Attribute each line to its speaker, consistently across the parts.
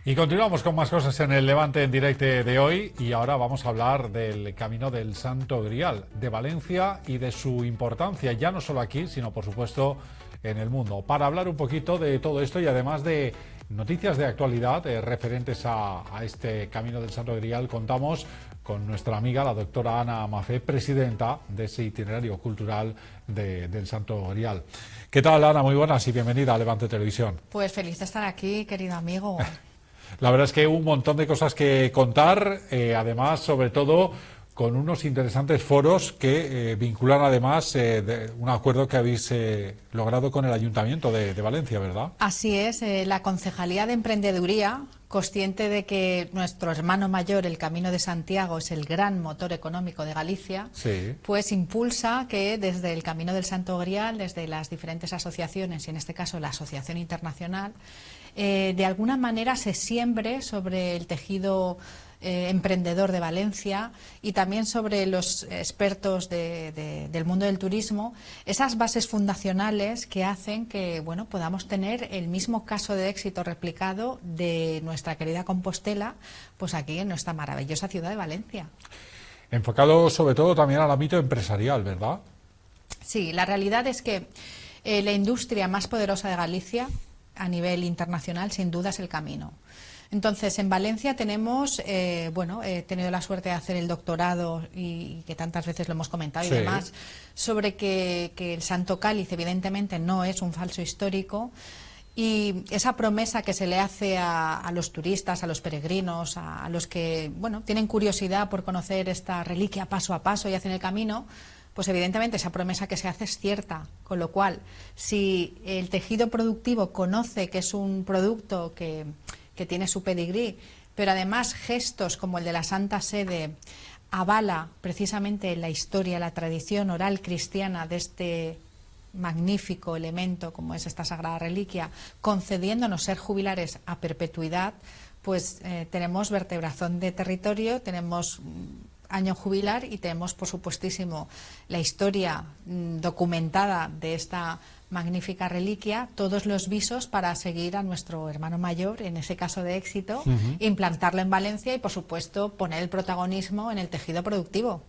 Speaker 1: Y continuamos con más cosas en el Levante en Directo de hoy, y ahora vamos a hablar del Camino del Santo Grial, de Valencia y de su importancia, ya no solo aquí, sino por supuesto en el mundo. Para hablar un poquito de todo esto y además de noticias de actualidad referentes a este Camino del Santo Grial, contamos con nuestra amiga, la doctora Ana Mafé, presidenta de ese itinerario cultural del Santo Grial. ¿Qué tal, Ana? Muy buenas y bienvenida a Levante Televisión.
Speaker 2: Pues feliz de estar aquí, querido amigo.
Speaker 1: La verdad es que un montón de cosas que contar, además, sobre todo, con unos interesantes foros que vinculan además de un acuerdo que habéis logrado con el Ayuntamiento de Valencia, ¿verdad?
Speaker 2: Así es, la Concejalía de Emprendeduría, consciente de que nuestro hermano mayor, el Camino de Santiago, es el gran motor económico de Galicia,
Speaker 1: Sí.
Speaker 2: pues impulsa que desde el Camino del Santo Grial, desde las diferentes asociaciones, y en este caso la Asociación Internacional, de alguna manera se siembre sobre el tejido emprendedor de Valencia y también sobre los expertos del mundo del turismo, esas bases fundacionales que hacen que, bueno, podamos tener el mismo caso de éxito replicado de nuestra querida Compostela, pues aquí en nuestra maravillosa ciudad de Valencia.
Speaker 1: Enfocado sobre todo también al ámbito empresarial, ¿verdad?
Speaker 2: Sí, la realidad es que la industria más poderosa de Galicia a nivel internacional sin duda es el Camino. Entonces, en Valencia tenemos, he tenido la suerte de hacer el doctorado y que tantas veces lo hemos comentado,
Speaker 1: Sí.
Speaker 2: y demás, sobre que el Santo Cáliz evidentemente no es un falso histórico, y esa promesa que se le hace a los turistas, a los peregrinos, a los que, bueno, tienen curiosidad por conocer esta reliquia paso a paso y hacen el camino, pues evidentemente esa promesa que se hace es cierta, con lo cual, si el tejido productivo conoce que es un producto que tiene su pedigrí, pero además gestos como el de la Santa Sede avala precisamente la historia, la tradición oral cristiana de este magnífico elemento como es esta sagrada reliquia, concediéndonos ser jubilares a perpetuidad, pues tenemos vertebración de territorio, tenemos año jubilar y tenemos, por supuestísimo, la historia documentada de esta magnífica reliquia, todos los visos para seguir a nuestro hermano mayor, en ese caso de éxito, implantarlo en Valencia y, por supuesto, poner el protagonismo en el tejido productivo.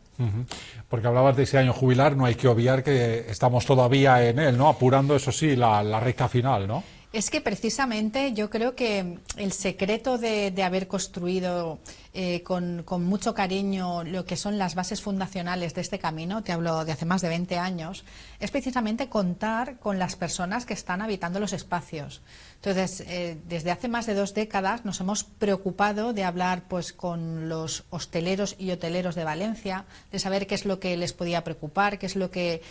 Speaker 1: Porque hablabas de ese año jubilar, no hay que obviar que estamos todavía en él, ¿no? Apurando, eso sí, la recta final, ¿no?
Speaker 2: Es que precisamente yo creo que el secreto de haber construido con mucho cariño lo que son las bases fundacionales de este camino, te hablo de hace más de 20 años, es precisamente contar con las personas que están habitando los espacios. Entonces, desde hace más de 2 décadas nos hemos preocupado de hablar pues con los hosteleros y hoteleros de Valencia, de saber qué es lo que les podía preocupar, qué es lo que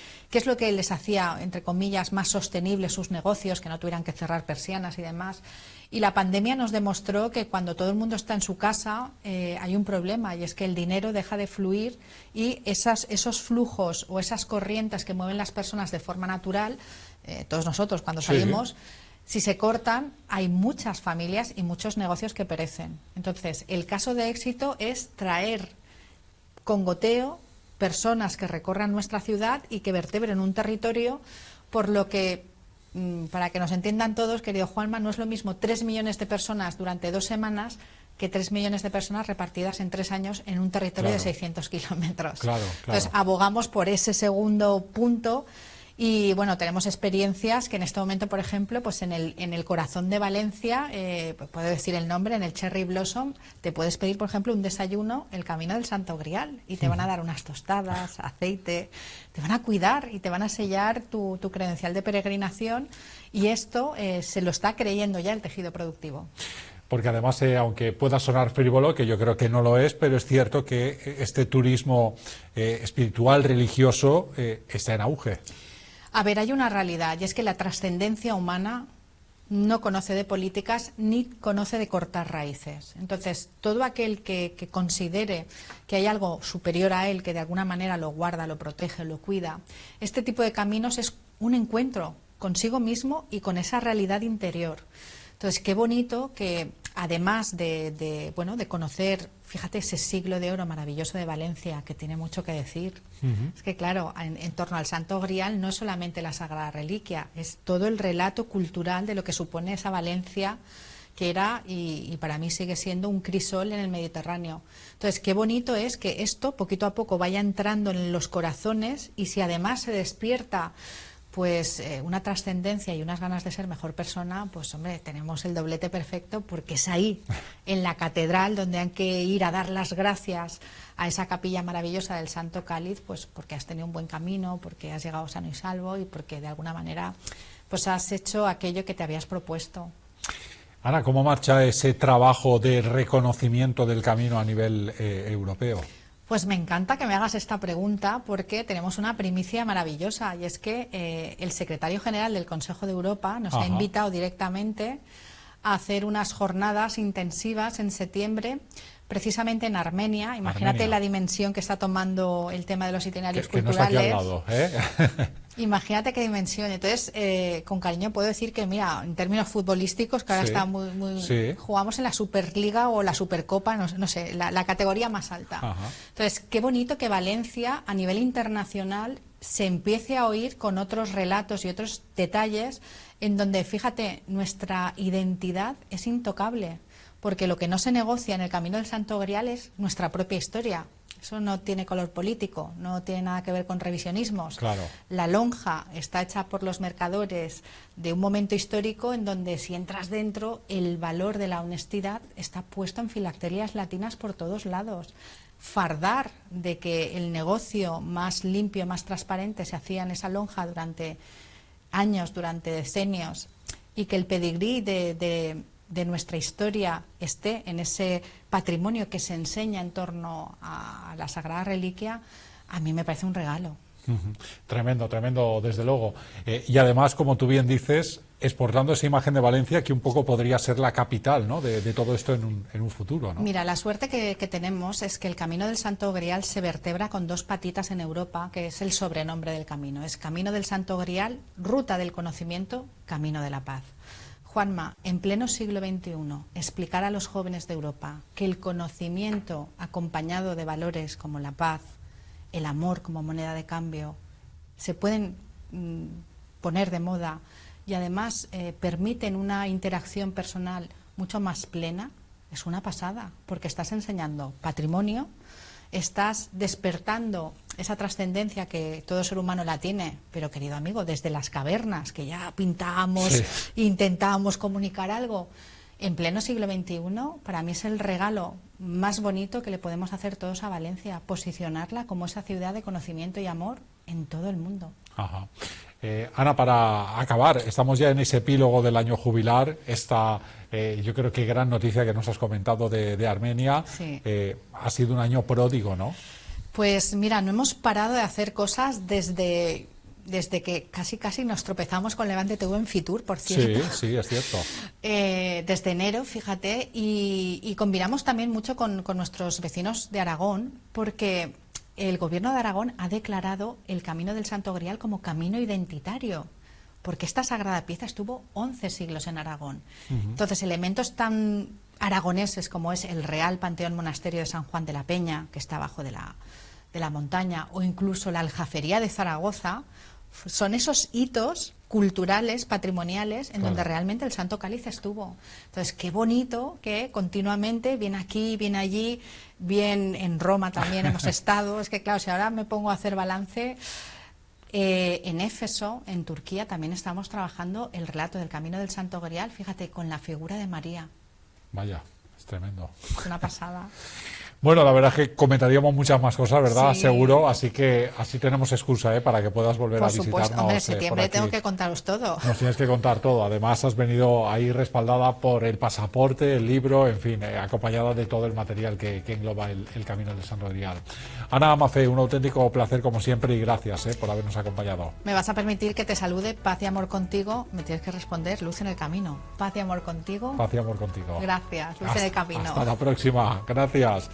Speaker 2: les hacía, entre comillas, más sostenibles sus negocios, que no tuvieran que cerrar persianas y demás. Y la pandemia nos demostró que cuando todo el mundo está en su casa hay un problema, y es que el dinero deja de fluir y esos flujos o esas corrientes que mueven las personas de forma natural, todos nosotros cuando salimos, sí. Si se cortan, hay muchas familias y muchos negocios que perecen. Entonces, el caso de éxito es traer con goteo personas que recorran nuestra ciudad y que vertebren un territorio, por lo que, para que nos entiendan todos, querido Juanma, no es lo mismo 3 millones de personas durante 2 semanas que 3 millones de personas repartidas en 3 años en un territorio de 600 kilómetros.
Speaker 1: Claro.
Speaker 2: Entonces, abogamos por ese segundo punto. Y bueno, tenemos experiencias que en este momento, por ejemplo, pues en el corazón de Valencia, pues puedo decir el nombre, en el Cherry Blossom, te puedes pedir, por ejemplo, un desayuno, el Camino del Santo Grial, y te van a dar unas tostadas, aceite, te van a cuidar y te van a sellar tu credencial de peregrinación, y esto se lo está creyendo ya el tejido productivo.
Speaker 1: Porque además, aunque pueda sonar frívolo, que yo creo que no lo es, pero es cierto que este turismo espiritual, religioso, está en auge.
Speaker 2: A ver, hay una realidad, y es que la trascendencia humana no conoce de políticas ni conoce de cortar raíces. Entonces, todo aquel que considere que hay algo superior a él, que de alguna manera lo guarda, lo protege, lo cuida, este tipo de caminos es un encuentro consigo mismo y con esa realidad interior. Entonces, qué bonito que, además de conocer, fíjate, ese siglo de oro maravilloso de Valencia, que tiene mucho que decir. Es que, claro, en torno al Santo Grial no es solamente la Sagrada Reliquia, es todo el relato cultural de lo que supone esa Valencia que era y para mí sigue siendo un crisol en el Mediterráneo. Entonces, qué bonito es que esto poquito a poco vaya entrando en los corazones, y si además se despierta pues una trascendencia y unas ganas de ser mejor persona, pues hombre, tenemos el doblete perfecto, porque es ahí, en la catedral, donde hay que ir a dar las gracias a esa capilla maravillosa del Santo Cáliz, pues porque has tenido un buen camino, porque has llegado sano y salvo y porque de alguna manera pues has hecho aquello que te habías propuesto.
Speaker 1: Ana, ¿cómo marcha ese trabajo de reconocimiento del camino a nivel europeo?
Speaker 2: Pues me encanta que me hagas esta pregunta, porque tenemos una primicia maravillosa, y es que el secretario general del Consejo de Europa nos ha invitado directamente a hacer unas jornadas intensivas en septiembre, precisamente en Armenia. Imagínate la dimensión que está tomando el tema de los itinerarios culturales.
Speaker 1: Que no está aquí al lado, ¿eh?
Speaker 2: Imagínate qué dimensión. Entonces, con cariño puedo decir que, mira, en términos futbolísticos, que ahora está muy jugamos en la Superliga o la Supercopa, no sé, la categoría más alta. Entonces, qué bonito que Valencia, a nivel internacional, se empiece a oír con otros relatos y otros detalles en donde, fíjate, nuestra identidad es intocable, porque lo que no se negocia en el Camino del Santo Grial es nuestra propia historia. Eso no tiene color político, no tiene nada que ver con revisionismos.
Speaker 1: Claro.
Speaker 2: La lonja está hecha por los mercadores de un momento histórico en donde, si entras dentro, el valor de la honestidad está puesto en filacterias latinas por todos lados. Fardar de que el negocio más limpio, más transparente se hacía en esa lonja durante años, durante decenios, y que el pedigrí de nuestra historia esté en ese patrimonio que se enseña en torno a la Sagrada Reliquia, a mí me parece un regalo.
Speaker 1: Tremendo, tremendo, desde luego. Y además, como tú bien dices, exportando esa imagen de Valencia, que un poco podría ser la capital, ¿no?, de todo esto en un futuro, ¿no?
Speaker 2: Mira, la suerte que tenemos es que el Camino del Santo Grial se vertebra con dos patitas en Europa, que es el sobrenombre del camino. Es Camino del Santo Grial, Ruta del Conocimiento, Camino de la Paz. Juanma, en pleno siglo XXI, explicar a los jóvenes de Europa que el conocimiento, acompañado de valores como la paz, el amor como moneda de cambio, se pueden poner de moda y además permiten una interacción personal mucho más plena, es una pasada, porque estás enseñando patrimonio, estás despertando esa trascendencia que todo ser humano la tiene, pero, querido amigo, desde las cavernas, que ya pintábamos, intentábamos comunicar algo, en pleno siglo XXI, para mí es el regalo más bonito que le podemos hacer todos a Valencia, posicionarla como esa ciudad de conocimiento y amor en todo el mundo.
Speaker 1: Ajá. Ana, para acabar, estamos ya en ese epílogo del año jubilar, esta yo creo que gran noticia que nos has comentado de Armenia, ha sido un año pródigo, ¿no?
Speaker 2: Pues mira, no hemos parado de hacer cosas desde que casi nos tropezamos con Levante TV en Fitur, por cierto.
Speaker 1: Sí, es cierto.
Speaker 2: Desde enero, fíjate, y combinamos también mucho con nuestros vecinos de Aragón, porque el Gobierno de Aragón ha declarado el Camino del Santo Grial como camino identitario, porque esta sagrada pieza estuvo 11 siglos en Aragón. Entonces, elementos tan aragoneses como es el Real Panteón Monasterio de San Juan de la Peña, que está abajo de la montaña, o incluso la Aljafería de Zaragoza, son esos hitos culturales, patrimoniales, en donde realmente el Santo Cáliz estuvo. Entonces, qué bonito que continuamente, bien aquí, bien allí, bien en Roma también hemos estado. Es que, claro, si ahora me pongo a hacer balance, en Éfeso, en Turquía, también estamos trabajando el relato del Camino del Santo Grial, fíjate, con la figura de María.
Speaker 1: Vaya, es tremendo.
Speaker 2: Es una pasada.
Speaker 1: Bueno, la verdad es que comentaríamos muchas más cosas, ¿verdad?
Speaker 2: Sí.
Speaker 1: Seguro, así que así tenemos excusa, para que puedas volver a visitarnos.
Speaker 2: Por supuesto, hombre, en septiembre tengo que contaros todo.
Speaker 1: Nos tienes que contar todo. Además, has venido ahí respaldada por el pasaporte, el libro, en fin, acompañada de todo el material que engloba el Camino del Santo Grial. Ana Maffei, un auténtico placer como siempre y gracias por habernos acompañado.
Speaker 2: Me vas a permitir que te salude, paz y amor contigo. Me tienes que responder, luz en el camino. Paz y amor contigo.
Speaker 1: Paz y amor contigo.
Speaker 2: Gracias, luz en el camino.
Speaker 1: Hasta la próxima. Gracias.